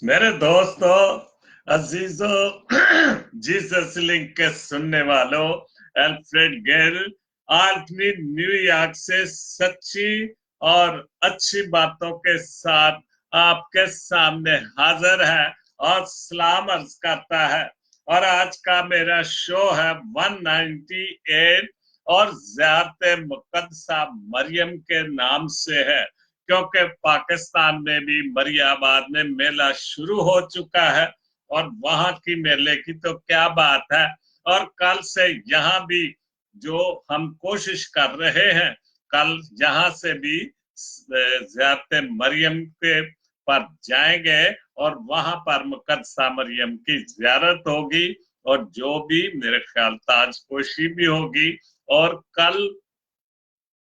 मेरे दोस्तों, अजीजों, Jesus link के सुनने वालों, अल्फ्रेड गेल आज भी न्यूयॉर्क से सच्ची और अच्छी बातों के साथ आपके सामने हाजिर है और सलाम अर्ज करता है। और आज का मेरा शो है 198 और ज़ियारत मुक़द्दसा मरियम के नाम से है, क्योंकि पाकिस्तान में भी मरियाबाद में मेला शुरू हो चुका है और वहां की मेले की तो क्या बात है। और कल से यहाँ भी जो हम कोशिश कर रहे हैं, कल यहाँ से भी ज़ियारत मरियम के पर जाएंगे और वहां पर मुक़द्दसा मरियम की ज़ियारत होगी और जो भी मेरे ख्याल ताजपोशी भी होगी। और कल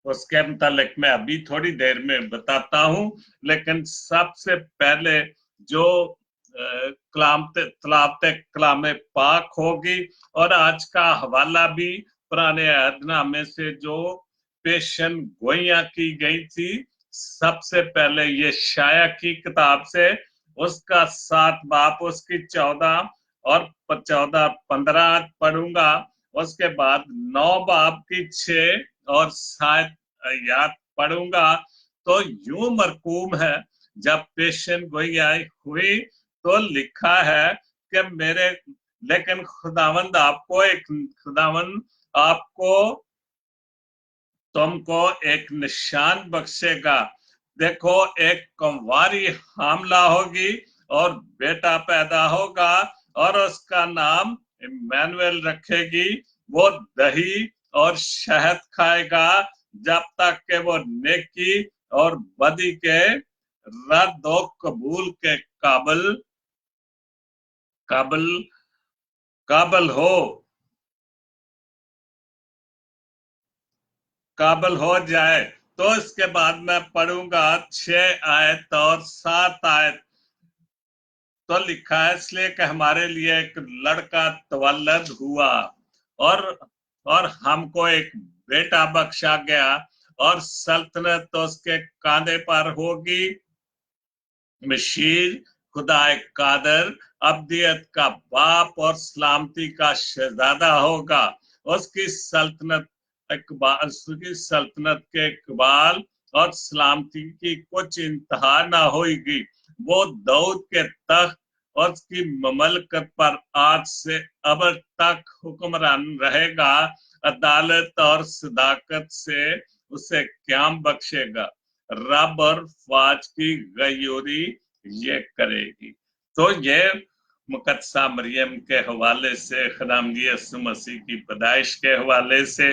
उसके मुतालिक मैं अभी थोड़ी देर में बताता हूँ, लेकिन सबसे पहले जो कलाम पाक होगी और आज का हवाला भी पुराने अहदनामे से जो पेशन गोइयां की गई थी, सबसे पहले ये शाया की किताब से उसका 7 बाप उसकी 14 और 14-15 पढ़ूंगा। उसके बाद 9 बाप की 6 और 7 याद पढ़ूंगा। तो यूं मरकूम है, जब पेशन गोई हुई तो लिखा है कि मेरे लेकिन खुदावंद आपको तुमको एक निशान बख्शेगा। देखो, एक कुंवारी हामला होगी और बेटा पैदा होगा और उसका नाम इमैनुअल रखेगी। वो दही और शहद खाएगा जब तक के वो नेकी और बदी के रद्द व कबूल के काबिल काबिल काबिल हो काबिल हो जाए। तो इसके बाद मैं पढ़ूंगा 6 आयत और 7 आयत। तो लिखा है, इसलिए कि हमारे लिए एक लड़का तवल्लद हुआ और और हमको एक बेटा बख्शा गया और सल्तनत तो उसके कांधे पर होगी। मशीर खुदाए कादर अब्दियत का बाप और सलामती का शहजादा होगा। उसकी सल्तनत उसकी सल्तनत के इकबाल और सलामती की कुछ इंतहा ना होगी। वो दाऊद के तख्त और उसकी ममलकत पर आज से अब तक हुक्मरान रहेगा। अदालत और सदाकत से उसे क्याम बख्शेगा। रब और फाज की गयूरी ये करेगी। तो ये मुक़द्दसा मरियम के हवाले से, खुदावंद यीशु मसीह की पैदाइश के हवाले से,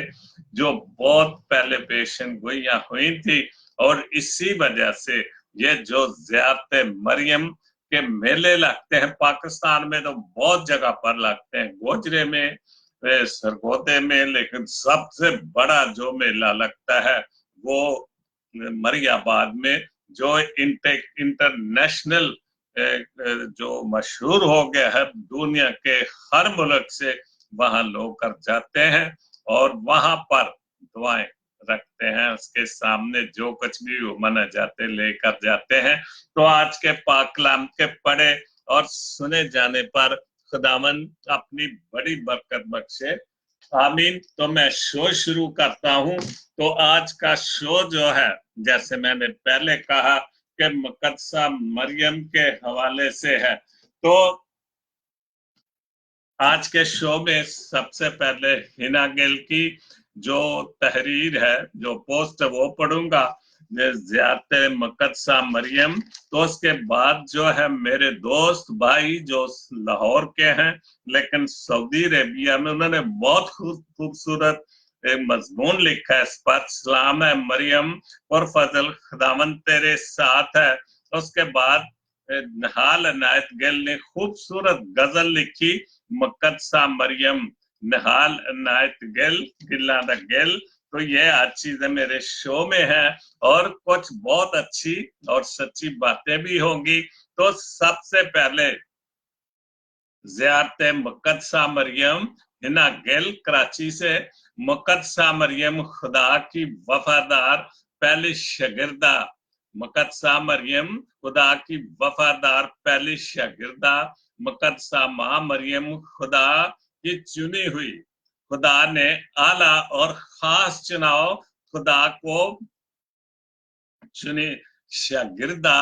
जो बहुत पहले पेशन गोइयां हुई थी। और इसी वजह से ये जो ज़ियारत मरियम के मेले लगते हैं, पाकिस्तान में तो बहुत जगह पर लगते हैं, गोजरे में, सरगोदे में, लेकिन सबसे बड़ा जो मेला लगता है वो मरियाबाद में, जो इंटरनेशनल जो मशहूर हो गया है, दुनिया के हर मुल्क से वहां लोग कर जाते हैं और वहां पर दुआएं रखते हैं। उसके सामने जो कुछ भी मना जाते लेकर जाते हैं। तो आज के पाक कलाम के पढ़े और सुने जाने पर खुदावन अपनी बड़ी बरकत बख्शे। आमीन। तो मैं शो शुरू करता हूं। तो आज का शो जो है, जैसे मैंने पहले कहा कि मुक़द्दसा मरियम के हवाले से है, तो आज के शो में सबसे पहले हिना गिल की जो तहरीर है, जो पोस्ट है, वो पढ़ूंगा, ज़ियारत मुक़द्दसा मरियम। तो उसके बाद जो है मेरे दोस्त भाई जो लाहौर के हैं लेकिन सऊदी अरेबिया में, उन्होंने बहुत खूबसूरत मजमून लिखा है। इस पर सलाम है मरियम और फजल खुदावन तेरे साथ है। उसके बाद नहाल अनायत गिल ने खूबसूरत गजल लिखी, मुक़द्दसा मरियम नहाल अनायत गिल। तो ये आज चीजें मेरे शो में है और कुछ बहुत अच्छी और सच्ची बातें भी होंगी। तो सबसे पहले ज़ियारत मुक़द्दसा मरियम, हिना गिल कराची से। मुक़द्दसा मरियम खुदा की वफादार पहली शागिर्दा मुकद्दसा मरियम खुदा की वफादार पहली शागिर्दा, मुकद्दसा मां मरियम खुदा की चुनी हुई। खुदा ने आला और खास चुनाव खुदा को चुनी शागिर्दा।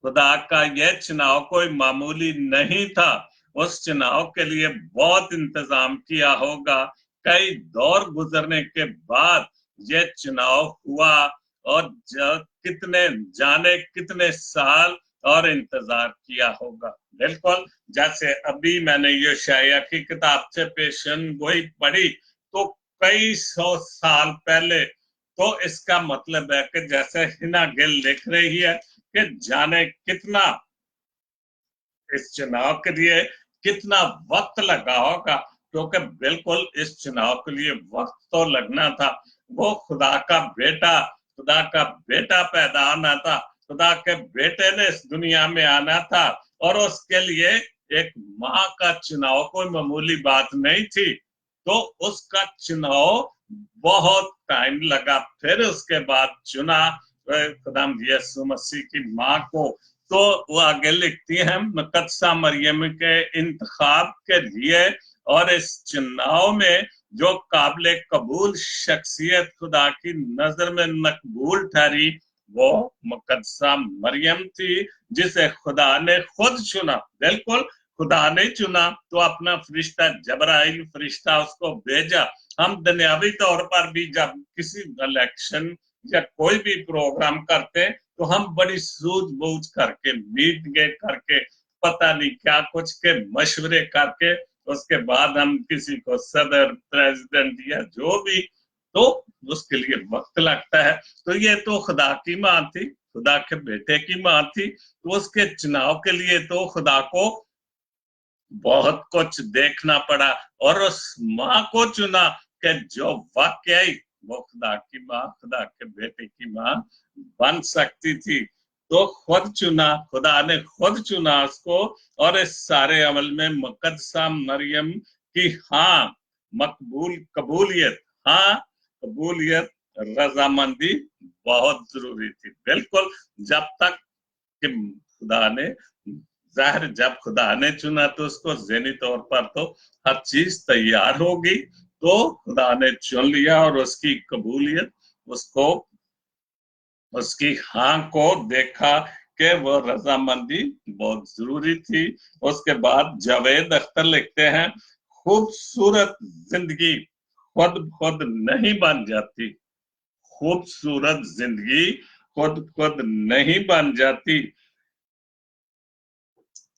खुदा का यह चुनाव कोई मामूली नहीं था। उस चुनाव के लिए बहुत इंतजाम किया होगा। कई दौर गुजरने के बाद यह चुनाव हुआ और कितने जाने कितने साल और इंतजार किया होगा। बिल्कुल जैसे अभी मैंने यशायाह की किताब से पेशन गोई पढ़ी तो कई सौ साल पहले, तो इसका मतलब है कि जैसे हिना गिल लिख रही है कि जाने कितना इस चुनाव के लिए कितना वक्त लगा होगा, क्योंकि बिल्कुल इस चुनाव के लिए वक्त तो लगना था। वो खुदा का बेटा पैदा होना था, खुदा के बेटे ने इस दुनिया में आना था और उसके लिए एक माँ का चुनाव कोई मामूली बात नहीं थी। तो उसका चुनाव बहुत टाइम लगा। फिर उसके बाद चुना खुदा यीशु मसीह की माँ को। तो वो आगे लिखती हैं मुकद्दसा मरियम के इंतखाब के लिए और इस चुनाव में जो काबिल कबूल शख्सियत खुदा की नजर में मकबूल ठहरी वो मुकद्दसा मरियम थी, जिसे खुदा ने खुद चुना। बिल्कुल खुदा ने चुना तो अपना फरिश्ता जबराइल फरिश्ता उसको भेजा। हम दुनियावी तौर पर भी जब किसी इलेक्शन या कोई भी प्रोग्राम करते तो हम बड़ी सूझबूझ करके मीटिंग करके पता नहीं क्या कुछ के मशवरे करके उसके बाद हम किसी को सदर प्रेसिडेंट या जो भी, तो उसके लिए वक्त लगता है। तो ये तो खुदा की माँ थी, खुदा के बेटे की माँ थी, तो उसके चुनाव के लिए तो खुदा को बहुत कुछ देखना पड़ा और उस माँ को चुना कि जो वाकई वो खुदा की माँ, खुदा के बेटे की माँ बन सकती थी। तो खुद चुना, खुदा ने खुद चुना उसको और इस सारे अमल में मुकद्दसा मरियम की कबूलियत रजामंदी बहुत जरूरी थी। बिल्कुल जब तक कि खुदा ने जाहिर जब खुदा ने चुना तो उसको ज़हनी तौर पर तो हर चीज तैयार होगी, तो खुदा ने चुन लिया और उसकी कबूलियत उसको उसकी को देखा कि वो रजामंदी बहुत जरूरी थी। उसके बाद जावेद अख्तर लिखते हैं खूबसूरत जिंदगी खुद नहीं बन जाती, खूबसूरत जिंदगी खुद नहीं बन जाती,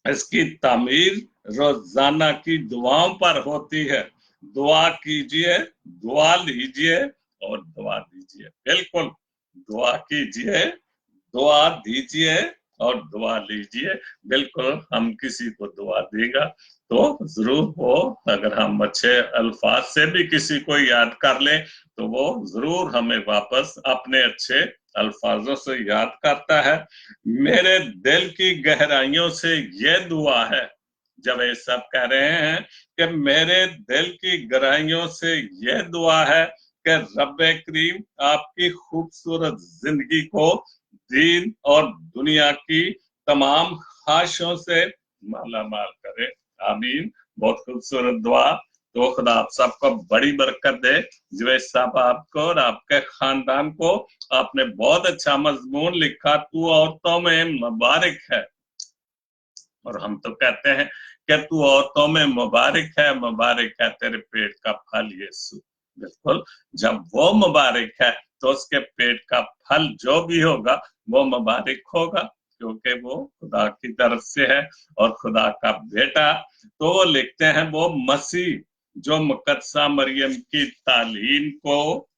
इसकी तामीर रोजाना की दुआओं पर होती है। दुआ कीजिए, दुआ लीजिए और दुआ दीजिए। बिल्कुल दुआ कीजिए, दुआ दीजिए और दुआ लीजिए। बिल्कुल हम किसी को दुआ देगा तो जरूर हो, अगर हम अच्छे अल्फाज से भी किसी को याद कर ले तो वो जरूर हमें वापस अपने अच्छे अल्फाजों से याद करता है। मेरे दिल की गहराइयों से ये दुआ है, जब ये सब कह रहे हैं कि मेरे दिल की गहराइयों से ये दुआ है कि रब्बे करीम आपकी खूबसूरत जिंदगी को दीन और दुनिया की तमाम ख्वाहिशों से माला माल करे। आमीन। बहुत खूबसूरत दुआ। तो खुदा आप सबको बड़ी बरकत दे। जुवैस साहब आपको और आपके खानदान को। आपने बहुत अच्छा मजमून लिखा, तू औरतों में मुबारक है। और हम तो कहते हैं कि तू औरतों में मुबारक है तेरे पेट का फल यीशु। बिल्कुल जब वो मुबारक है तो उसके पेट का फल जो भी होगा वो मुबारक होगा, क्योंकि वो खुदा की तरफ से है और खुदा का बेटा। तो वो लिखते हैं वो मसीह जो मुकद्दसा मरियम की तालीम को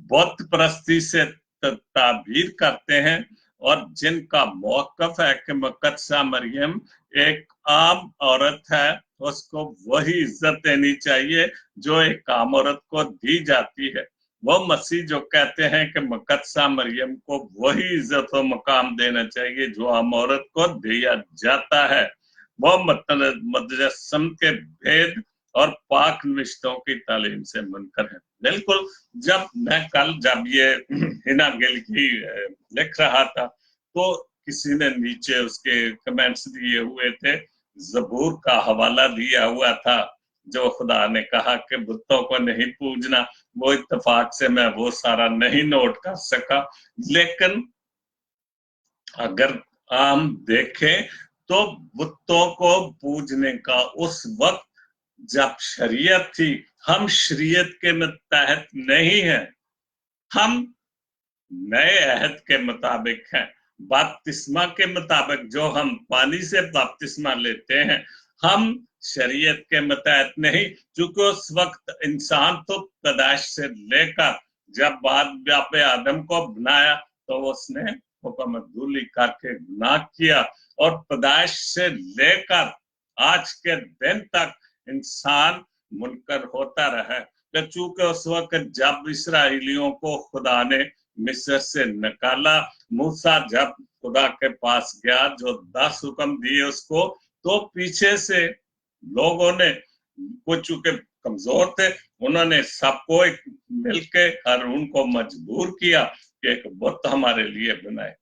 बुत परस्ती से ताबीर करते हैं और जिनका मौकफ है कि मुकद्दसा मरियम एक आम औरत है, उसको वही इज्जत देनी चाहिए जो एक आम औरत को दी जाती है। वो मसीह जो कहते हैं कि मुकद्दसा मरियम को वही इज्जत और मुकाम देना चाहिए जो आम औरत को दिया जाता है। वो मुजस्सम के भेद और पाक रिश्तों की तालीम से मुनकर है। बिल्कुल, जब ये हिना गिल की लिख रहा था तो किसी ने नीचे उसके कमेंट्स दिए हुए थे, जबूर का हवाला दिया हुआ था जो खुदा ने कहा कि बुतों को नहीं पूजना। वो इत्तेफाक से मैं वो सारा नहीं नोट कर सका, लेकिन अगर हम देखें तो बुतों को पूजने का उस वक्त जब शरीयत थी, हम शरीयत के तहत नहीं हैं, हम नए अहद के मुताबिक हैं। बपतिस्मा के मुताबिक जो हम पानी से बपतिस्मा लेते हैं, हम शरीयत के मतहत नहीं, क्योंकि उस वक्त इंसान तो पैदाइश से लेकर जब बाद बाप आदम को बनाया तो उसने हुक्मतूली करके गुनाह किया, और पैदाइश से लेकर आज के दिन तक इंसान मुनकर होता रहा। चूंकि उस वक्त जब इसराइलियों को खुदा ने मिस्र से निकाला, मूसा जब खुदा के पास गया जो 10 हुक्म दिए उसको, तो पीछे से लोगों ने, कुछ चूंकि कमजोर थे, उन्होंने सबको मिलके हारून को मजबूर किया कि एक बुत हमारे लिए बनाए।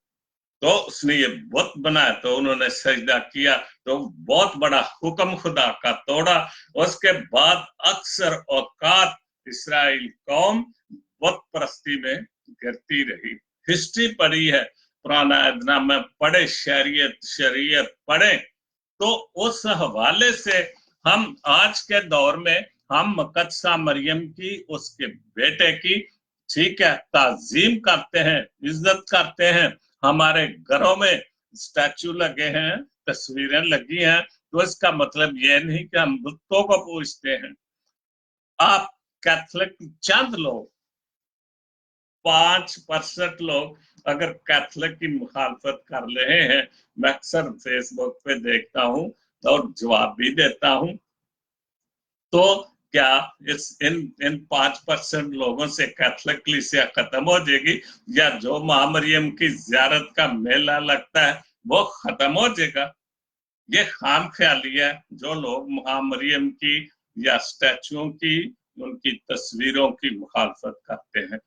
तो उसने ये बुत बनाया तो उन्होंने सजदा किया, तो बहुत बड़ा हुक्म खुदा का तोड़ा। उसके बाद अक्सर औकात इसराइल कौम बुत परस्ती में गिरती रही। हिस्ट्री पढ़ी है, पुराना अदना में पढ़े, शरीयत पढ़े, तो उस हवाले से हम आज के दौर में हम मुकद्दसा मरियम की, उसके बेटे की, ठीक है, ताजीम करते हैं, इज्जत करते हैं। हमारे घरों में स्टैचू लगे हैं, तस्वीरें लगी हैं, तो इसका मतलब यह नहीं कि हम बुतों को पूजते हैं। आप कैथोलिक चंद लोग, 5% लोग अगर कैथोलिक की मुखालफत कर रहे हैं, मैं अक्सर फेसबुक पे देखता हूं और जवाब भी देता हूं, तो क्या इन 5% लोगों से कैथोलिक कलीसिया खत्म हो जाएगी, या जो महामरियम की जियारत का मेला लगता है वो खत्म हो जाएगा? ये खाम ख्याली है जो लोग महामरियम की या स्टैचुओं की, उनकी तस्वीरों की मुखालफत करते हैं।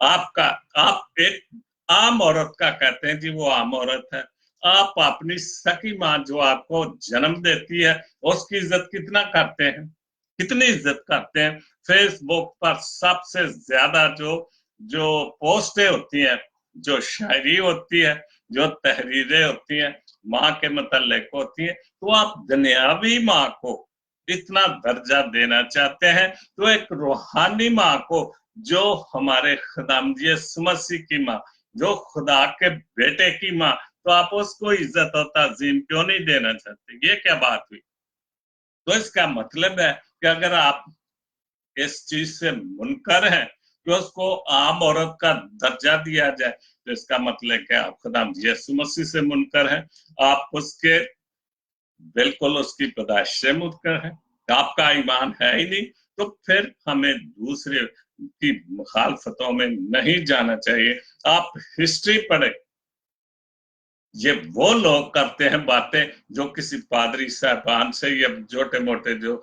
आप एक आम औरत का कहते हैं जी वो आम औरत है, आप अपनी सकी माँ जो आपको जन्म देती है उसकी इज्जत कितना करते हैं, कितनी इज्जत करते हैं? फेसबुक पर सबसे ज्यादा जो जो पोस्टें होती हैं, जो शायरी होती है, जो तहरीरें होती हैं, माँ के मतलब होती हैं, तो आप दुनियावी माँ को इतना दर्जा देना चाहते हैं, तो एक रूहानी माँ को, जो हमारे खुदावंद यीशु मसीह की माँ, जो खुदा के बेटे की माँ, तो आप उसको इज्जत और ताजीम क्यों नहीं देना चाहते? ये क्या बात हुई? तो इसका मतलब है कि अगर आप इस चीज से मुनकर हैं कि उसको आम औरत का दर्जा दिया जाए, तो इसका मतलब क्या आप खुदावंद यीशु मसीह से मुनकर हैं, आप उसके बिल्कुल उसकी पैदाइश से मुनकर हैं, आपका ईमान है ही नहीं। तो फिर हमें दूसरे की मुखालफतों में नहीं जाना चाहिए। आप हिस्ट्री पढ़े, ये वो लोग करते हैं बातें जो किसी पादरी साहबान से या छोटे मोटे जो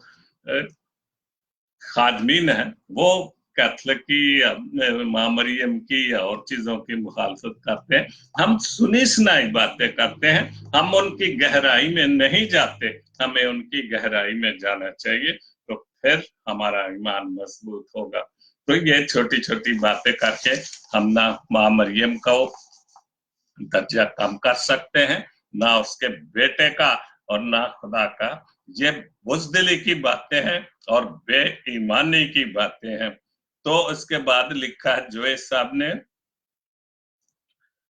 खादमीन है वो कैथलिक की या महामरियम की या और चीजों की मुखालफत करते हैं। हम सुनी सुनाई बातें करते हैं, हम उनकी गहराई में नहीं जाते, हमें उनकी गहराई में जाना चाहिए, तो फिर हमारा ईमान मजबूत होगा। तो ये छोटी छोटी बातें करके हम ना महामरियम का दर्जा कम कर सकते हैं, ना उसके बेटे का और ना खुदा का। ये बुजदिली की बातें हैं और बेईमानी की बातें हैं। तो इसके बाद लिखा है जोए साहब ने,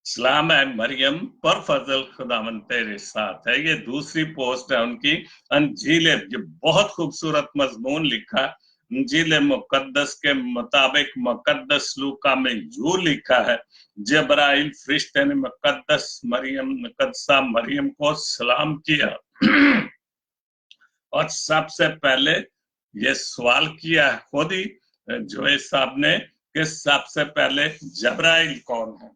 सलाम है मरियम पर फजल खुदावन तेरे साथ है। ये दूसरी पोस्ट है उनकी। अंजील, ये बहुत खूबसूरत मजमून लिखा। अंजील मुकद्दस के मुताबिक मुकद्दस लूका में यूं लिखा है, जबराइल फरिश्ते ने मुकद्दसा मरियम को सलाम किया और सबसे पहले ये सवाल किया खुद ही जोए साहब ने कि सबसे पहले जबराइल कौन है,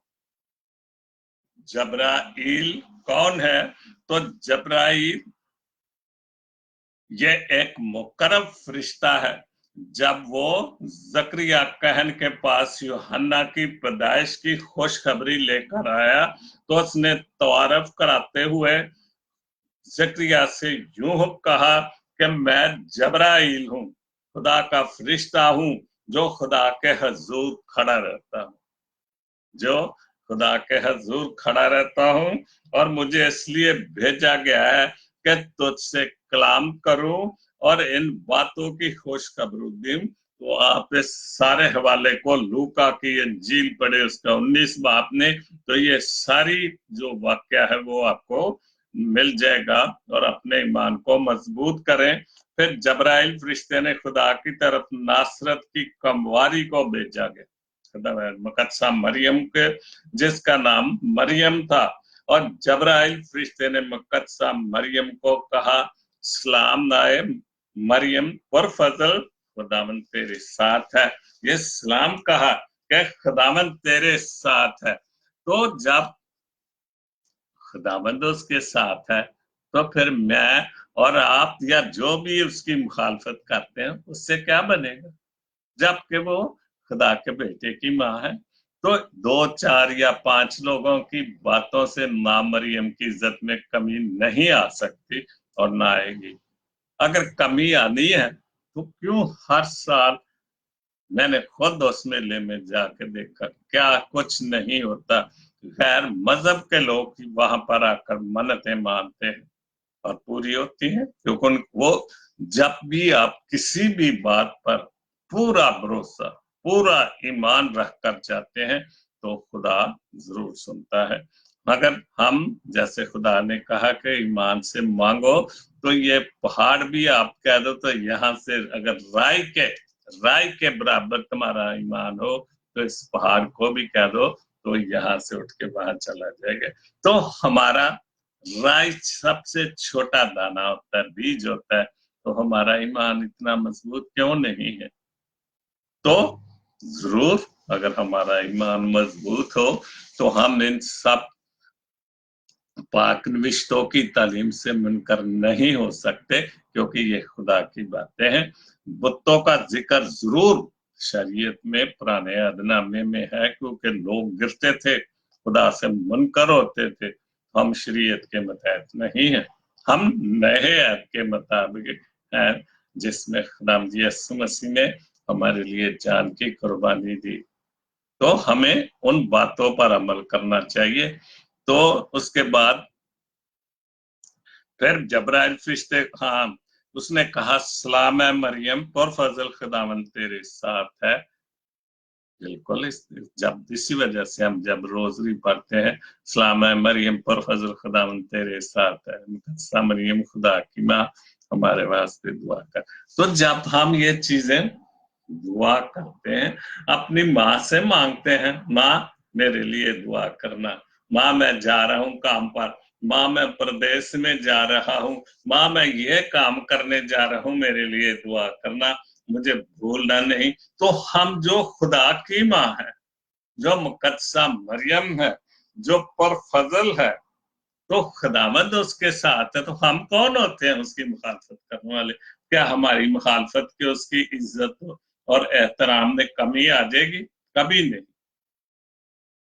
जबराइल कौन है? तो जबराइल ये एक मुकर्रम फरिश्ता है। जब वो जकरिया कहन के पास यूहन्ना की पैदाइश की खुशखबरी लेकर आया तो उसने तवारफ कराते हुए जकरिया से यूं कहा कि मैं जबराइल हूं, खुदा का फरिश्ता हूं, जो खुदा के हजूर खड़ा रहता हूं, जो खुदा के हजूर खड़ा रहता हूं, और मुझे इसलिए भेजा गया है कि तुझसे कलाम करूं और इन बातों की खुशखबरी दूं। तो आप इस सारे हवाले को लूका की इंजील पढ़े, उसका 19 बाब ने, तो ये सारी जो वाक्य है वो आपको मिल जाएगा, और अपने ईमान को मजबूत करें। फिर जबराइल फरिश्ते ने खुदा की तरफ नासरत की कमवारी को भेजा गया, मुकद्दसा मरियम के, जिसका नाम मरियम था। और जबराइल फरिश्ते ने मुकद्दसा मरियम को कहा, सलाम आए मरियम, पर फजल, खुदावंद तेरे साथ है। ये सलाम कहा कि खुदावंद तेरे साथ है। तो जब खुदावंद उसके साथ है तो फिर मैं और आप या जो भी उसकी मुखालफत करते हैं उससे क्या बनेगा, जबकि वो खुदा के बेटे की माँ है। तो 2, 4 या 5 लोगों की बातों से माँ मरियम की इज्जत में कमी नहीं आ सकती और ना आएगी। अगर कमी आनी है तो क्यों हर साल, मैंने खुद उस मेले में जाकर देखा, क्या कुछ नहीं होता। गैर मजहब के लोग वहां पर आकर मन्नतें मानते हैं और पूरी होती है, क्योंकि वो जब भी आप किसी भी बात पर पूरा भरोसा, पूरा ईमान रख कर जाते हैं तो खुदा जरूर सुनता है। मगर हम, जैसे खुदा ने कहा कि ईमान से मांगो, तो ये पहाड़ भी आप कह दो तो यहाँ से अगर राय के बराबर तुम्हारा ईमान हो तो इस पहाड़ को भी कह दो तो यहाँ से उठ के बाहर चला जाएगा। तो हमारा राई सबसे छोटा दाना होता है, बीज होता है, तो हमारा ईमान इतना मजबूत क्यों नहीं है। तो जरूर अगर हमारा ईमान मजबूत हो तो हम इन सब पाक नविश्तों की तालीम से मुनकर नहीं हो सकते, क्योंकि ये खुदा की बातें हैं। बुतों का जिक्र जरूर शरीयत में, पुराने अहदनामे में है, क्योंकि लोग गिरते थे, खुदा से मुनकर होते थे। हम शरीयत के मुताबिक नहीं है, हम नए अहद के मुताबिक हैं, जिसमें खुदा यीशु मसीह ने हमारे लिए जान की कुर्बानी दी। तो हमें उन बातों पर अमल करना चाहिए। तो उसके बाद फिर जबराइल फरिश्ते, हाँ, उसने कहा, सलाम है मरियम, पर फजल खुदावंद तेरे साथ है। बिल्कुल, जब इसी वजह से हम जब रोजरी पढ़ते हैं, सलाम है मरियम, पर फजल खुदावंद तेरे साथ है, मरियम खुदा की माँ, हमारे वास्ते दुआ कर। तो जब हम ये चीजें दुआ करते हैं, अपनी माँ से मांगते हैं, माँ मेरे लिए दुआ करना, माँ मैं जा रहा हूँ काम पर, माँ मैं प्रदेश में जा रहा हूँ, माँ मैं ये काम करने जा रहा हूँ, मेरे लिए दुआ करना, मुझे भूलना नहीं। तो हम जो खुदा की माँ है, जो मुकद्दसा मरियम है, जो पर फजल है, तो खुदावंद उसके साथ है, तो हम कौन होते हैं उसकी मुखालफत करने वाले। क्या हमारी मुखालफत की उसकी इज्जत और एहतराम में कमी आ जाएगी? कभी नहीं,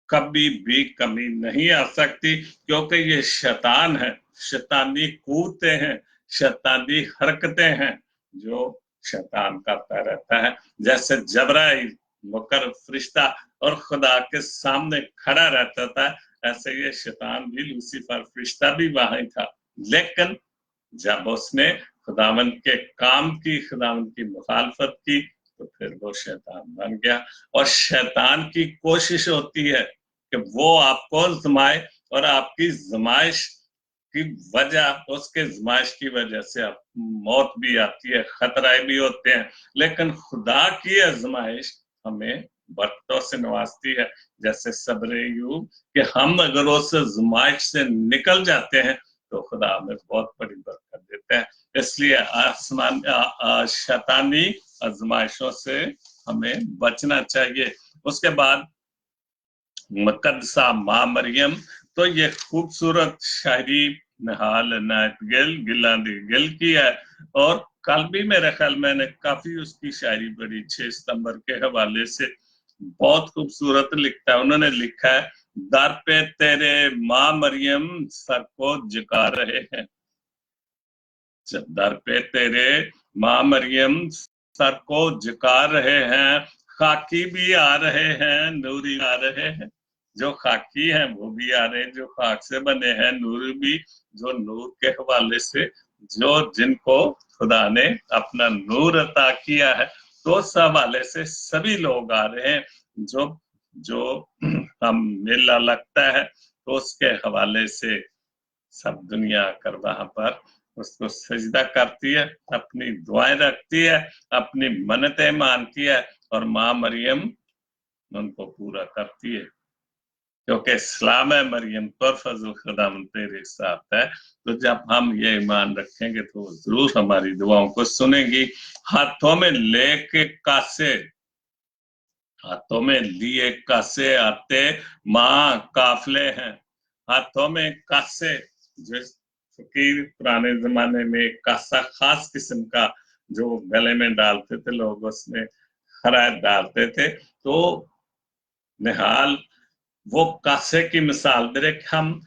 कभी भी कमी नहीं आ सकती, क्योंकि ये शैतान है, शैतानी कूदतें हैं, शैतानी हरकतें हैं जो शैतान करता रहता है। जैसे जबराइल मुकर्रम फरिश्ता और खुदा के सामने खड़ा रहता था, ऐसे ये शैतान भी, लूसीफर फरिश्ता भी वहां था। लेकिन जब उसने खुदावंद के काम की, खुदावंद की मुखालफत की, तो फिर वो शैतान बन गया। और शैतान की कोशिश होती है कि वो आपको जमाए, और आपकी जमाइश की वजह, उसके जमाइश की वजह से आप मौत भी आती है, खतराए भी होते हैं। लेकिन खुदा की आजमाइश हमें बरकतों से नवाजती है, जैसे सब्र अय्यूब, कि हम अगर उस आजमाइश से निकल जाते हैं तो खुदा हमें बहुत बड़ी बरकत देता है। इसलिए आसमान शैतानी आजमाइशों से हमें बचना चाहिए। उसके बाद मुकद्दसा माँ मरियम, तो ये खूबसूरत शायरी निहाल इनायत गिल की है। और कल भी मेरे ख्याल मैंने काफी उसकी शायरी पढ़ी 6 सितंबर के हवाले से। बहुत खूबसूरत लिखता है। उन्होंने लिखा है, दर पे तेरे माँ मरियम सर को झुका रहे हैं, दर पे तेरे माँ मरियम सर को झुका रहे हैं, खाकी भी आ रहे हैं, नूरी आ रहे हैं। जो खाकी हैं वो भी आ रहे हैं, जो खाक से बने हैं, नूर भी, जो नूर के हवाले से, जो जिनको खुदा ने अपना नूर अता किया है, तो उस हवाले से सभी लोग आ रहे हैं। जो जो हम मेला लगता है तो उसके हवाले से सब दुनिया आकर वहां पर उसको सजदा करती है, अपनी दुआएं रखती है, अपनी मन्नतें मानती है, और माँ मरियम उनको पूरा करती है, क्योंकि सलाम है मरियम पर फजल खुदाम तेरे साथ है। तो जब हम ये ईमान रखेंगे तो जरूर हमारी दुआओं को सुनेगी। हाथों में लेके कासे, हाथों में लिए कासे आते माँ काफले हैं, हाथों में कासे, जो फकीर पुराने जमाने में कासा खास किस्म का जो गले में डालते थे लोग, उसमें खराज डालते थे। तो निहाल वो कासे की मिसाल दे रहे कि हम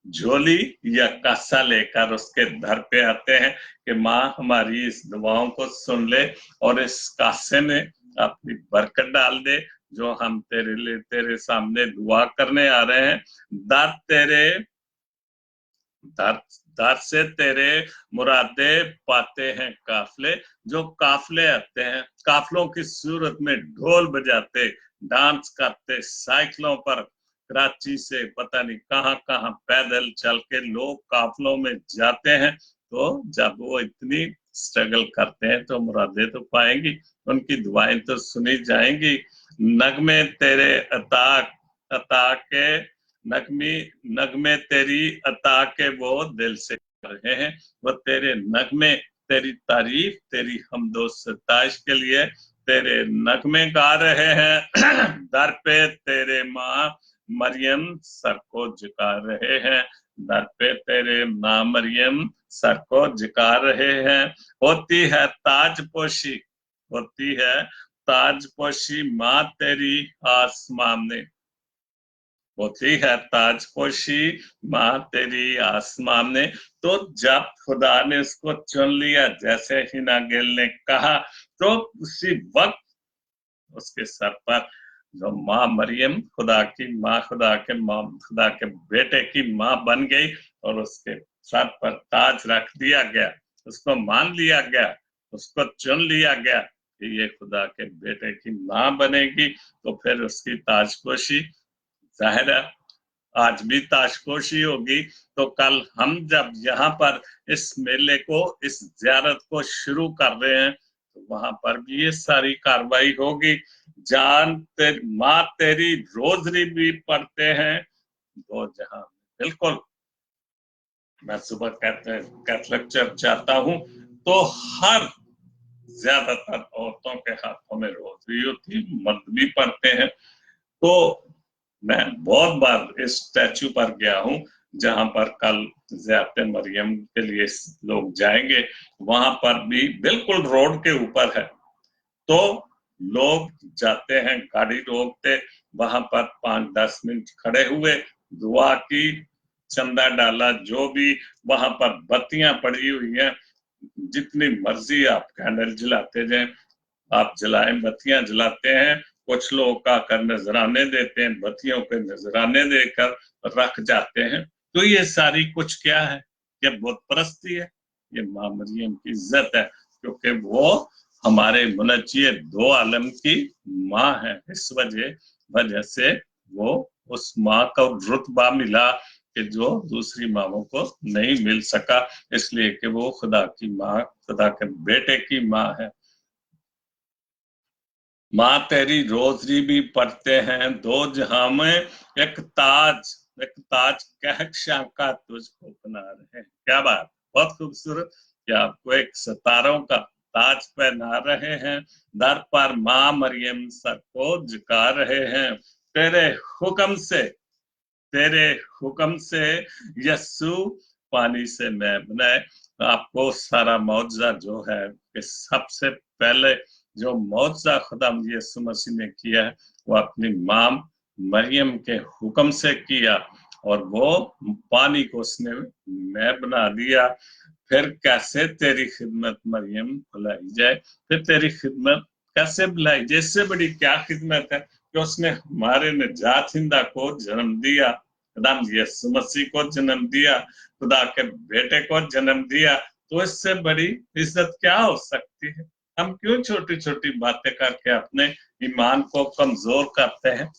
झोली या कासा लेकर उसके दर पे आते हैं कि माँ हमारी इस दुआओं को सुन ले और इस कासे में अपनी बरकत डाल दे, जो हम तेरे लिए तेरे सामने दुआ करने आ रहे हैं। दर तेरे दर दर से तेरे मुरादे पाते हैं काफले, जो काफले आते हैं, काफलों की सूरत में ढोल बजाते, डांस करते, साइकिलों पर कराची से पता नहीं कहां कहां पैदल चल के लोग काफलों में जाते हैं। तो जब वो इतनी स्ट्रगल करते हैं तो मुरादे तो पाएंगी, उनकी दुआएं तो सुनी जाएंगी। नगमे तेरे अता अता के नगमी नगमे तेरी अता के वो दिल से कर रहे हैं, वो तेरे नगमे, तेरी तारीफ, तेरी हमदो सताइश के लिए तेरे नगमे गा रहे हैं। दर पे तेरे माँ मरियम सर को झुका रहे हैं, दर पे तेरे माँ मरियम सर को झुका रहे हैं। होती है ताजपोशी, होती है ताजपोशी माँ तेरी आसमां में, होती है ताजपोशी माँ तेरी आसमां में। तो जब खुदा ने उसको चुन लिया, जैसे हिना गिल ने कहा, तो उसी वक्त उसके सर पर जो माँ मरियम खुदा की माँ, खुदा के माँ, खुदा के बेटे की माँ बन गई, और उसके सर पर ताज रख दिया गया, उसको मान लिया गया, उसको चुन लिया गया कि ये खुदा के बेटे की माँ बनेगी। तो फिर उसकी ताजपोशी जाहिर है आज भी ताजपोशी होगी। तो कल हम जब यहाँ पर इस मेले को, इस ज़ियारत को शुरू कर रहे हैं, तो वहां पर भी ये सारी कार्रवाई होगी। जान माँ तेरी रोजरी भी पढ़ते हैं दो जहां, बिल्कुल। मैं सुबह कैथलिक चर्च जाता हूँ, तो हर ज्यादातर औरतों के हाथों में रोजरी होती, मर्द भी पढ़ते हैं। तो मैं बहुत बार इस स्टैचू पर गया हूँ जहां पर कल ज़ियारत मरियम के लिए लोग जाएंगे, वहां पर भी बिल्कुल रोड के ऊपर है। तो लोग जाते हैं, गाड़ी रोकते, वहां पर 5-10 मिनट खड़े हुए, दुआ की, चंदा डाला, जो भी वहां पर बत्तियां पड़ी हुई हैं, जितनी मर्जी आप कैंडल जलाते जाएं, आप जलाएं, बत्तियां जलाते हैं। कुछ लोग आकर नजराने देते हैं, बत्तियों के नजराने देकर रख जाते हैं। तो ये सारी कुछ क्या है? ये बुत परस्ती है, ये माँ मरियम की इज्जत है, क्योंकि वो हमारे मुनज्जी दो आलम की माँ है। इस वजह से वो उस माँ को रुतबा मिला कि जो दूसरी माँओं को नहीं मिल सका, इसलिए कि वो खुदा की माँ, खुदा के बेटे की माँ है। माँ तेरी रोजरी भी पढ़ते हैं दो जहां में, एक ताज कहकशां तुझको बना रहे हैं। क्या बात, बहुत खूबसूरत। क्या आपको एक सितारों का ताज पहना रहे हैं, दर पर माँ मरियम सर को झुका रहे हैं, तेरे हुक्म से, तेरे हुक्म से यस्सु पानी से मैं बनाए। आपको सारा मौजज़ा जो है कि सबसे पहले जो मौजज़ा खुदा यीशु मसीह ने किया है वो अपनी मां मरियम के हुक्म से किया, और वो पानी को उसने मैं बना दिया। फिर कैसे तेरी खिदमत मरियम बुलाई जाए, फिर तेरी खिदमत कैसे बुलाई जाए? इससे बड़ी क्या खिदमत है कि उसने हमारे निजातिंदा को जन्म दिया, खुदा यीशु मसीह को जन्म दिया, खुदा के बेटे को जन्म दिया। तो इससे बड़ी इज्जत क्या हो सकती है? हम क्यों छोटी छोटी बातें करके अपने ईमान को कमजोर करते हैं?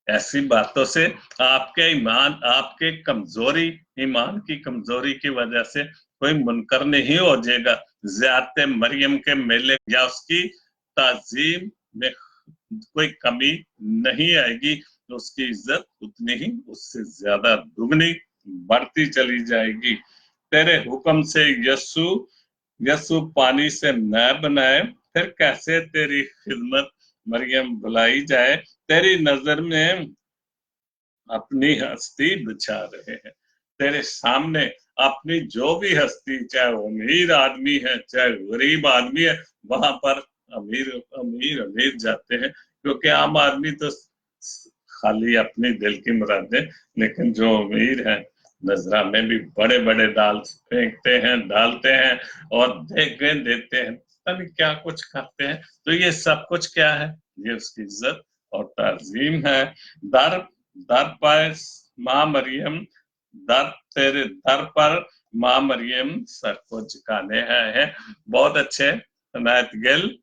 ऐसी बातों से आपके ईमान, आपके कमजोरी, ईमान की कमजोरी की वजह से कोई मुनकर नहीं हो जाएगा। ज़ियारत मरियम के मेले या उसकी ताजीम में कोई कमी नहीं आएगी, तो उसकी इज्जत उतनी ही, उससे ज्यादा दुगनी बढ़ती चली जाएगी। तेरे हुक्म से यस्सु यस्सु पानी से मैं बनाए, फिर कैसे तेरी खिदमत मरियम बुलाई जाए? तेरी नजर में अपनी हस्ती बिछा रहे हैं, तेरे सामने अपनी जो भी हस्ती, चाहे वो अमीर आदमी है चाहे गरीब आदमी है, वहां पर अमीर अमीर अमीर जाते हैं, क्योंकि आम आदमी तो खाली अपनी दिल की मुरादें, लेकिन जो अमीर है नजरा में भी बड़े बड़े डाल फेंकते हैं, डालते हैं और देखे देते हैं, पता नहीं क्या कुछ करते हैं। तो ये सब कुछ क्या है? ये उसकी इज्जत और ताजीम है। दर दर पर माँ मरियम, दर तेरे दर पर माँ मरियम सर को झुकाने है। बहुत अच्छे अनायत गिल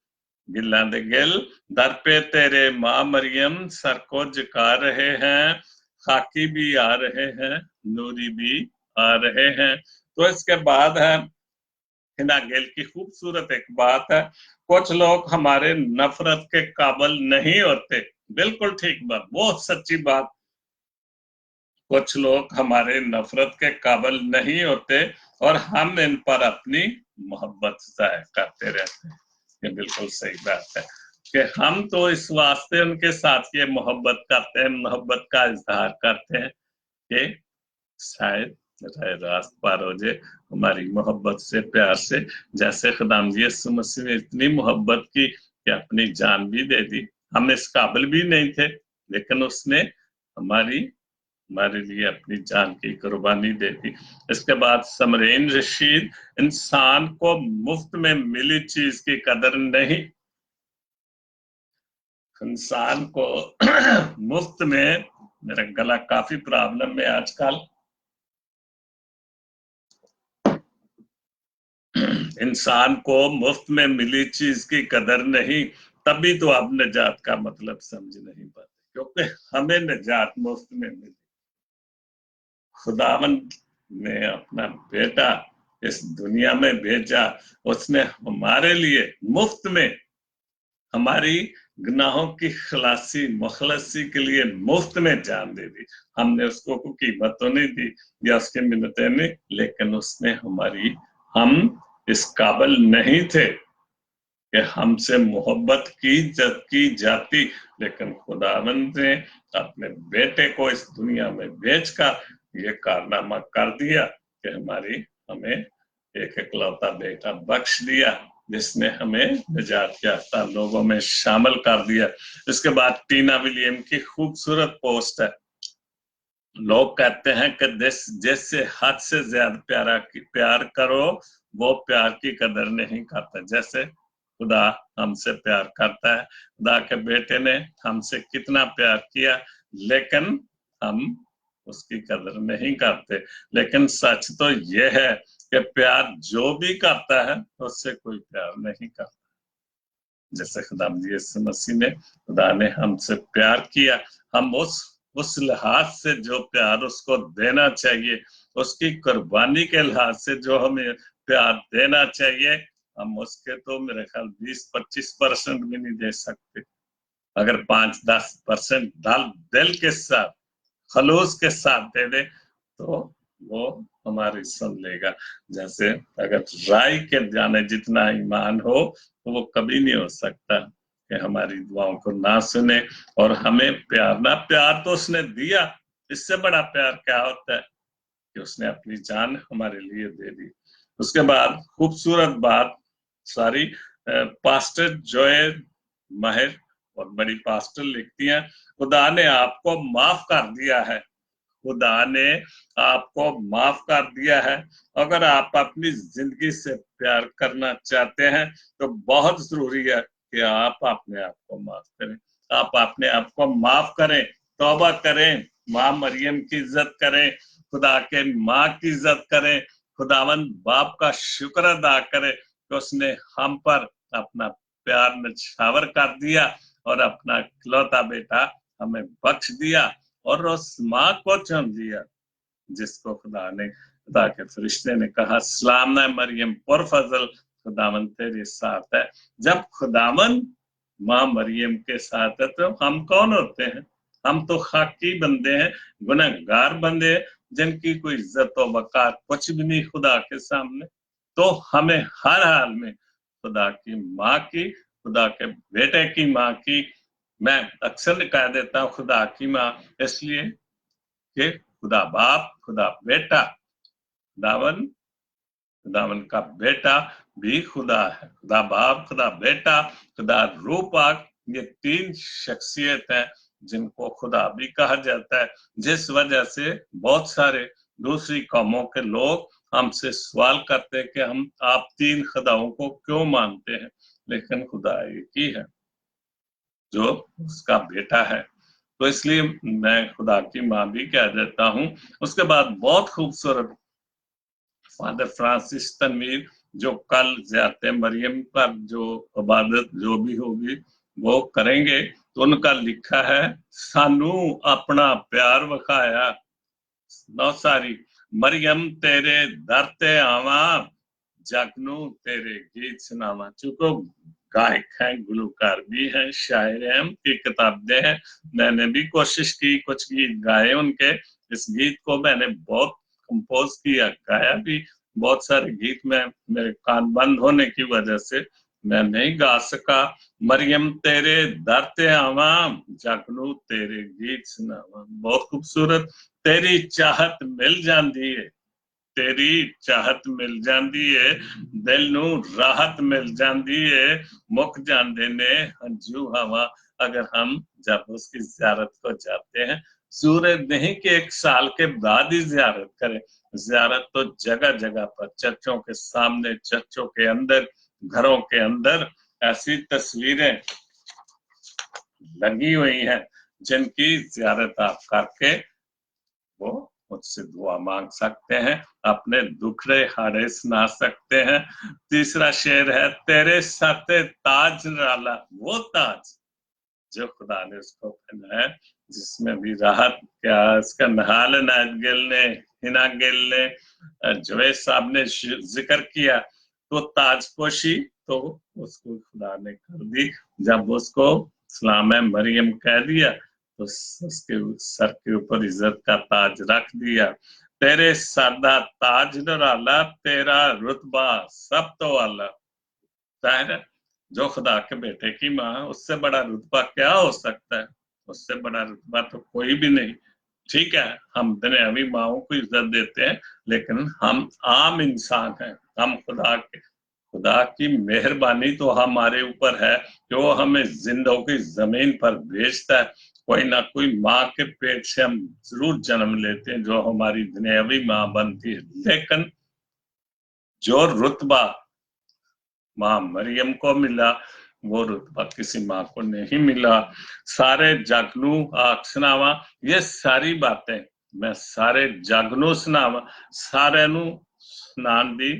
गिल्ला दे गिल, दर पे तेरे माँ मरियम सर को झुका रहे हैं, खाकी भी आ रहे हैं, नूरी भी आ रहे हैं। तो इसके बाद है हिना गिल की खूबसूरत एक बात है, कुछ लोग हमारे नफरत के काबिल नहीं होते। बिल्कुल ठीक बात, बहुत सच्ची बात। कुछ लोग हमारे नफरत के काबिल नहीं होते और हम इन पर अपनी मोहब्बत जाहिर करते रहते हैं। ये बिल्कुल सही बात है कि हम तो इस वास्ते उनके साथ ये मोहब्बत करते हैं, मोहब्बत का इजहार करते हैं कि शायद रास्त पार हो जाए हमारी मोहब्बत से, प्यार से। जैसे खुदाम यीशु मसीह ने इतनी मोहब्बत की कि अपनी जान भी दे दी। हम इस काबिल भी नहीं थे, लेकिन उसने हमारी हमारे लिए अपनी जान की कुर्बानी दे दी। इसके बाद समरीन रशीद, इंसान को मुफ्त में मिली चीज की कदर नहीं, इंसान को मुफ्त में, मेरा गला काफी प्रॉब्लम में आजकल, इंसान को मुफ्त में मिली चीज की कदर नहीं, तभी तो आप निजात का मतलब समझ नहीं पाते, क्योंकि हमें निजात मुफ्त में मिली। खुदावंद ने अपना बेटा इस दुनिया में भेजा, उसने हमारे लिए मुफ्त में हमारी गुनाहों की खलासी मुखलसी के लिए मुफ्त में जान दे दी। हमने उसको कोई कीमत तो नहीं दी या उसकी मिन्नतें नहीं, लेकिन उसने हमारी, हम इस काबिल नहीं थे कि हमसे मोहब्बत की जाती, लेकिन खुदावंद ने अपने बेटे को इस दुनिया में भेजकर ये कारनामा कर दिया कि हमें एक इकलौता बेटा बख्श दिया, जिसने हमें निजात याफ्ता लोगों में शामिल कर दिया। इसके बाद टीना विलियम की खूबसूरत पोस्ट है। लोग कहते हैं कि जैसे हद से ज्यादा प्यार करो वो प्यार की कदर नहीं करता। जैसे खुदा हमसे प्यार करता है, खुदा के बेटे ने हमसे कितना प्यार किया, लेकिन हम उसकी कदर नहीं करते। लेकिन सच तो यह है कि प्यार जो भी करता है उससे कोई प्यार नहीं करता। जैसे खुदा यीशु मसीह ने, खुदा ने हमसे प्यार किया, हम उस लिहाज से जो प्यार उसको देना चाहिए, उसकी कुर्बानी के लिहाज से जो हमें प्यार देना चाहिए, हम उसके तो मेरे ख्याल 20-25% भी नहीं दे सकते। अगर 5-10% दिल के साथ, खलूस के साथ दे दे तो वो हमारी सुन लेगा। जैसे अगर राई के जाने जितना ईमान हो तो वो कभी नहीं हो सकता कि हमारी दुआओं को ना सुने और हमें प्यार, ना प्यार तो उसने दिया, इससे बड़ा प्यार क्या होता है कि उसने अपनी जान हमारे लिए दे दी। उसके बाद खूबसूरत बात सारी पास्टर जोए माहिर और बड़ी पास्टर लिखती हैं, खुदा ने आपको माफ कर दिया है, खुदा ने आपको माफ कर दिया है। अगर आप अपनी जिंदगी से प्यार करना चाहते हैं तो बहुत जरूरी है कि आप अपने आप को माफ करें। आप अपने आप को माफ करें, तौबा करें, माँ मरियम की इज्जत करें, खुदा के माँ की इज्जत करें, खुदावंद बाप का शुक्र अदा करें कि उसने हम पर अपना प्यार निछावर कर दिया और अपना इकलौता बेटा हमें बख्श दिया और उस माँ को चुन लिया जिसको खुदा के फरिश्ते ने कहा, सलाम है मरियम पुरफजल, खुदावन तेरे साथ है। जब खुदावन माँ मरियम के साथ है तो हम कौन होते हैं? हम तो खाकी बंदे हैं, गुनहगार बंदे हैं, जिनकी कोई इज्जत और वकार कुछ भी नहीं खुदा के सामने। तो हमें हर हाल में खुदा की माँ की, खुदा के बेटे की माँ की, मैं अक्सर कह देता हूँ खुदा की माँ, इसलिए कि खुदा बाप, खुदा बेटा, खुदावन का बेटा भी खुदा है। खुदा बाप, खुदा बेटा, खुदा रूपाक, ये तीन शख्सियत है जिनको खुदा भी कहा जाता है। जिस वजह से बहुत सारे दूसरी कौमों के लोग हमसे सवाल करते हैं कि हम आप तीन खुदाओं को क्यों मानते हैं, लेकिन खुदा एक ही है जो उसका बेटा है। तो इसलिए मैं खुदा की माँ भी कह देता हूँ। उसके बाद बहुत खूबसूरत फादर फ्रांसिस तनवीर, जो कल ज़ियारत मरियम पर जो इबादत जो भी होगी वो करेंगे, तो उनका लिखा है, सानू अपना प्यार विखाया, नौ सारी मरियम तेरे दर ते आवा, जगनू तेरे गीत सुनावा। चूंकि गायक हैं, गुलकार भी हैं, शायर हैं, उनकी किताबें हैं, मैंने भी कोशिश की कुछ गीत गाए उनके। इस गीत को मैंने बहुत कंपोज किया, गाया भी बहुत सारे गीत में, मेरे कान बंद होने की वजह से मैं नहीं गा सका। मरियम तेरे दर ते आवा, जगनू तेरे गीत सुनावा। बहुत खूबसूरत। तेरी चाहत मिल जाती है, तेरी चाहत मिल जाती है, दिल नू राहत मिल जाती है, मुक जाते ने हंजू हवा। अगर हम जब उसकी जियारत को जाते हैं, सूरज नहीं कि एक साल के बाद ही जियारत करें, जियारत तो जगह जगह पर, चर्चों के सामने, चर्चों के अंदर, घरों के अंदर ऐसी तस्वीरें लगी हुई हैं जिनकी जियारत आप करके वो मुझसे दुआ मांग सकते हैं, अपने दुखड़े हाड़े सुना सकते हैं। तीसरा शेर है, तेरे सते ताज डाला, वो ताज जो खुदा ने उसको पहनाया, जिसमें भी राहत क्या इसका नहाल नाज गिल ने, हिना गिल ने, जवेद साहब ने जिक्र किया, तो ताजपोशी तो उसको खुदा ने कर दी। जब उसको सलाम मरियम कह दिया तो उसके सर के ऊपर इज्जत का ताज रख दिया। तेरे सादा ताज डाला, तेरा रुतबा सब तो आला। जाहिर है जो खुदा के बेटे की माँ, उससे बड़ा रुतबा क्या हो सकता है? उससे बड़ा रुतबा तो कोई भी नहीं। ठीक है, हम दुनियावी माओं को इज्जत देते हैं, लेकिन हम आम इंसान हैं। हम खुदा की मेहरबानी तो हमारे ऊपर है कि वो हमें जिंदों की जमीन पर भेजता है। कोई ना कोई माँ के पेट से हम जरूर जन्म लेते हैं जो हमारी दुनियावी माँ बनती है, लेकिन जो रुतबा माँ मरियम को मिला वो रुतबा किसी माँ को नहीं मिला। सारे जागनू सुनावा, ये सारी बातें मैं सारे जागनू सुनावा, सारे नू सुनान दी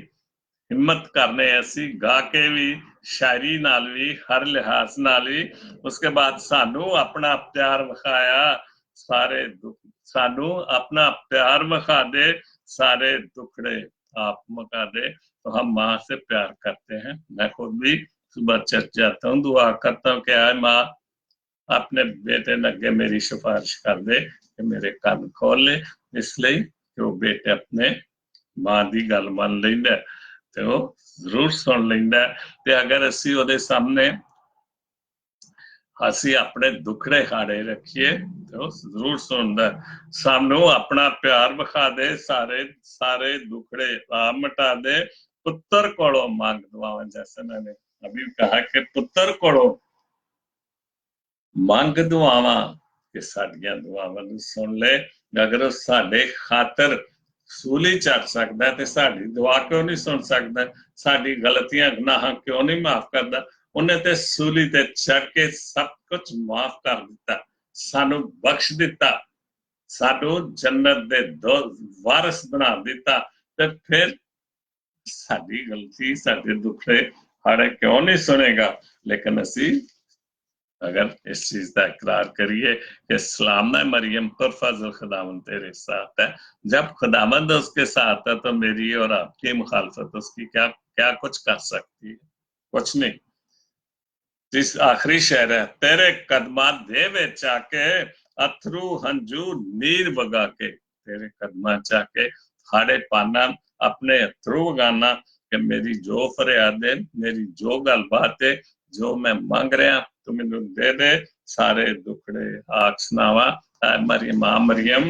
हिम्मत करने ऐसी गा के भी, शायरी नाल भी, हर लिहाज नाल भी। उसके बाद सानू अपना प्यार विखाया, सारे दुख सानू अपना प्यार विखा दे, सारे दुखड़े आप मका दे। तो हम माँ से प्यार करते हैं। मैं खुद भी सुबह चर्च जाता हूँ, दुआ करता हूँ कि आए माँ अपने बेटे अगे मेरी सिफारिश कर दे कि मेरे कान खोल ले, इसलिए कि वो बेटे अपने माँ की गल मन लेंदा ते वो जरूर सुन लेंदा। ते अगर असी ਉਹਦੇ सामने ਅਸੀਂ ਆਪਣੇ ਦੁਖੜੇ ਹਾੜੇ ਰੱਖੀਏ ਤੇ ਉਹ ਜ਼ਰੂਰ ਸੁਣਦਾ। ਸਾਨੂੰ अपना प्यार ਵਿਖਾ ਦੇ, सारे दुखड़े आप मिटा दे, पुत्र कोलों मांग दुआवां। जैसे मैंने अभी कहा कि पुत्र कोलों ਮੰਗ ਦੁਆਵਾਂ ਕਿ ਸਾਡੀਆਂ ਦੁਆਵਾਂ ਨੂੰ ਸੁਣ ਲੈ। ਅਗਰ ਉਹ ਸਾਡੇ ਖਾਤਰ ਸੂਲੀ ਚੜ ਸਕਦਾ ਤੇ ਸਾਡੀ ਦੁਆ ਕਿਉਂ ਨਹੀਂ ਸੁਣ ਸਕਦਾ? ਸਾਡੀ ਗਲਤੀਆਂ ਗੁਨਾਹਾਂ ਕਿਉਂ ਨਹੀਂ ਮਾਫ ਕਰਦਾ? ਉਹਨੇ ਤੇ ਸੂਲੀ ਤੇ ਚੜ ਕੇ ਸਭ ਕੁਝ ਮਾਫ ਕਰ ਦਿੱਤਾ, ਸਾਨੂੰ ਬਖਸ਼ ਦਿੱਤਾ, ਸਾਨੂੰ ਜੰਨਤ ਦੇ ਦੋ ਵਾਰਿਸ ਬਣਾ ਦਿੱਤਾ। ਤੇ ਫਿਰ ਸਾਡੀ ਗਲਤੀ, ਸਾਡੇ ਦੁੱਖੜੇ ਹਾੜੇ ਕਿਉਂ नहीं सुनेगा? लेकिन ਅਸੀਂ अगर इस चीज का इकरार करिए कि सलाम मरियम पर फजल खुदावंद तेरे साथ है, जब खुदावंद उसके साथ है तो मेरी और आपकी मुखालफत उसकी क्या क्या कुछ कर सकती है? कुछ नहीं। जिस आखिरी शेर है, तेरे कदमा दे विच आके अथरू हंजू नीर बगा के, तेरे कदमा चाके हाड़े पाना अपने अथरू बगाना कि मेरी जो फरियाद है, मेरी जो गलबात है, जो मैं मांग रहा तू मैनू दे दे, सारे दुखड़े आख सुनावा। मरियम मां मरियम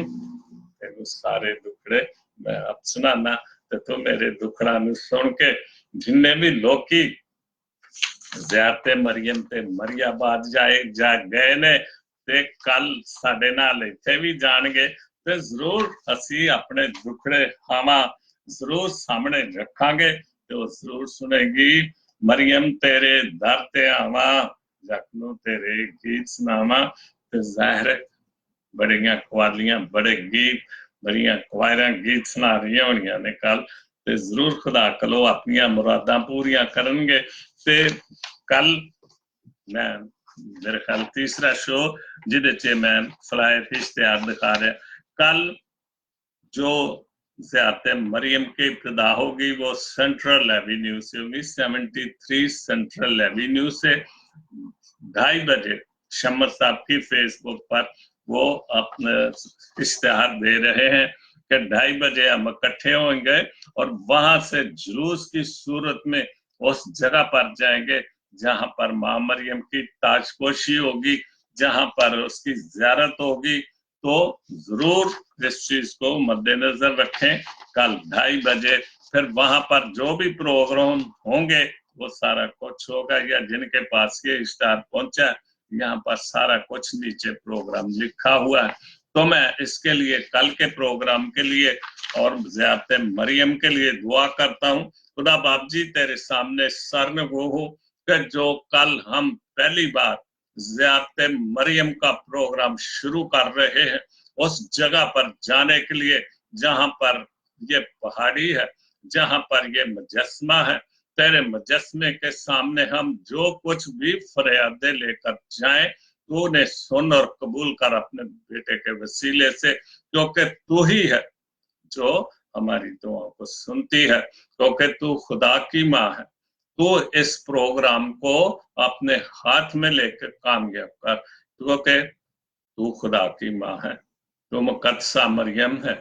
तेनू सारे दुखड़े मैं अब सुनाना ते तू मेरे दुखड़ा नू सुन के जिन्ने भी लोकी ज़ियारते मरियम ते मरियाबाद जा गए ने ते कल साडे नाल इत्थे भी जाणगे ते जरूर असी अपने दुखड़े हावां जरूर सामने रखांगे ते वो जरूर सुनेगी। मरियम तेरे दर ते आवा, जखनू तेरे गीत सुनावा। ते ज़ाहिर बड़ियां कवालियां, बड़े गीत, बड़ियां कवायरां गीत सुना रही होनियां ने कल, ते जरूर खुदा कलो अपनियां मुरादां पूरियां करनगे। ते कल मैं मेरे ख्याल तीसरा शो जिहदे च मैं फ्लायर इश्तिहार दिखा रहा, कल जो ज़ियारत मरियम की इब्तिदा होगी वो सेंट्रल एवेन्यू से होगी, 73 सेंट्रल एवेन्यू से 2:30 बजे शम्मर साहब की फेसबुक पर वो अपने इश्तिहार दे रहे हैं कि 2:30 बजे हम इकट्ठे होंगे और वहां से जुलूस की सूरत में उस जगह पर जाएंगे जहां पर मां मरियम की ताजपोशी होगी, जहां पर उसकी ज़ियारत होगी। तो जरूर इस चीज को मद्देनजर रखें। कल 2:30 बजे फिर वहां पर जो भी प्रोग्राम होंगे वो सारा कुछ होगा, या जिनके पास ये इश्तिहार पहुंचा यहाँ पर सारा कुछ नीचे प्रोग्राम लिखा हुआ है। तो मैं इसके लिए कल के प्रोग्राम के लिए और ज़ियारत मरियम के लिए दुआ करता हूँ। खुदा बाप जी तेरे सामने सरनगो हो कि जो कल हम पहली बार ज़ियारत मरियम का प्रोग्राम शुरू कर रहे हैं, उस जगह पर जाने के लिए जहां पर ये पहाड़ी है, जहां पर ये मुजस्मा है, तेरे मुजस्मे के सामने हम जो कुछ भी फरियादें लेकर जाएं तो उन्हें सुन और कबूल कर अपने बेटे के वसीले से, क्योंकि तू ही है जो हमारी दुआओं को सुनती है, क्योंकि तू खुदा की माँ है। तो इस प्रोग्राम को अपने हाथ में लेकर कामयाब कर, क्योंकि तू खुदा की माँ है, तू मुकद्दसा मरियम है,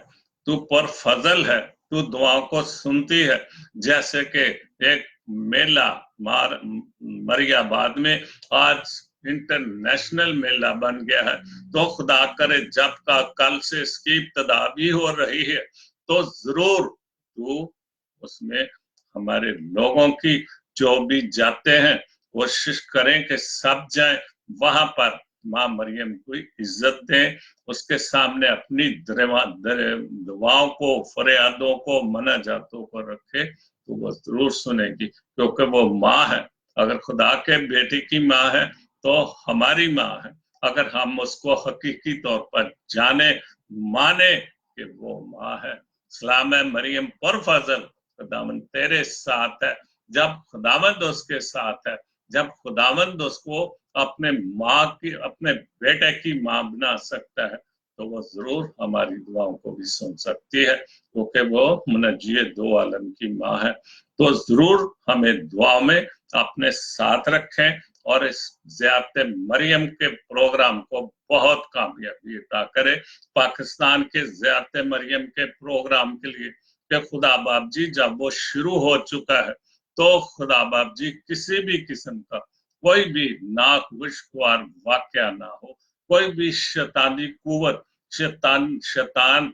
तू पर फजल है, तू दुआओं को सुनती है। जैसे कि एक मेला मरियाबाद में आज इंटरनेशनल मेला बन गया है, तो खुदा करे जब का कल से इसकी इब्तिदा भी हो रही है तो जरूर तू उसमें हमारे लोगों की जो भी जाते हैं कोशिश करें कि सब जाएं, वहां पर मां मरियम को इज्जत दें, उसके सामने अपनी दुआओं को, फरियादों को, मनाजातों को रखे तो वो जरूर सुनेगी, क्योंकि वो माँ है। अगर खुदा के बेटी की माँ है तो हमारी माँ है। अगर हम उसको हकीकी तौर पर जाने, माने कि वो माँ है। सलाम है मरियम पर फजल, खुदावंद तेरे साथ है। जब खुदावंद उसके साथ है, जब खुदावंद उसको अपने माँ की, अपने बेटे की माँ बना सकता है, तो वो जरूर हमारी दुआओं को भी सुन सकती है, क्योंकि वो मुनज्जिए दो आलम की माँ है। तो जरूर हमें दुआ में अपने साथ रखें और इस ज़ियारत मरियम के प्रोग्राम को बहुत कामयाबी अता करें। पाकिस्तान के ज़ियारत मरियम के प्रोग्राम के लिए कि खुदा बाप जी जब वो शुरू हो चुका है तो खुदा बाप जी किसी भी किस्म का कोई भी नाखुशगवार वाकया ना हो, कोई भी शैतानी कुव्वत, शैतान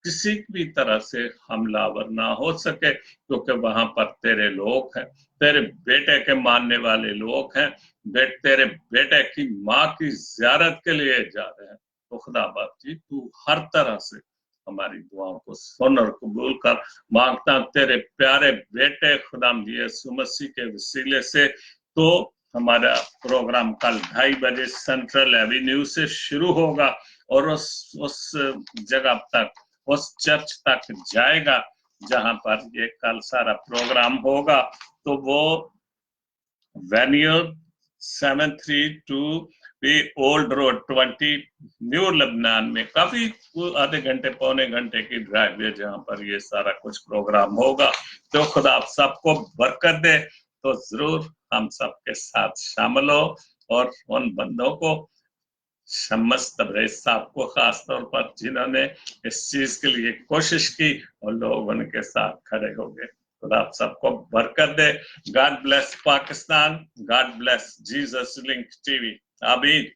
किसी भी तरह से हमलावर ना हो सके, क्योंकि वहां पर तेरे लोग हैं, तेरे बेटे के मानने वाले लोग हैं, तेरे बेटे की माँ की जियारत के लिए जा रहे हैं। तो खुदा बाप जी, तू हर तरह से हमारी दुआओं को सुन और कबूल कर। मांगता तेरे प्यारे बेटे खुदाम यीशु मसीह के वसीले से। तो हमारा प्रोग्राम कल 2:30 बजे सेंट्रल एवेन्यू से शुरू होगा और उस जगह तक, उस चर्च तक जाएगा जहां पर ये कल सारा प्रोग्राम होगा। तो वो वेन्यू 732 ओल्ड रोड 20 न्यू लबनान में, काफी आधे घंटे पौने घंटे की ड्राइव है जहां पर ये सारा कुछ प्रोग्राम होगा। तो खुदा आप सबको बरकत दे। तो जरूर हम सबके साथ शामिल हो और उन बंदों को, शम्मस तबरेज़ साहब को खास तौर पर, जिन्होंने इस चीज के लिए कोशिश की और लोग उनके साथ खड़े हो गए। खुदा आप सबको बरकत दे। God bless Pakistan, God bless Jesus link TV. आमीन।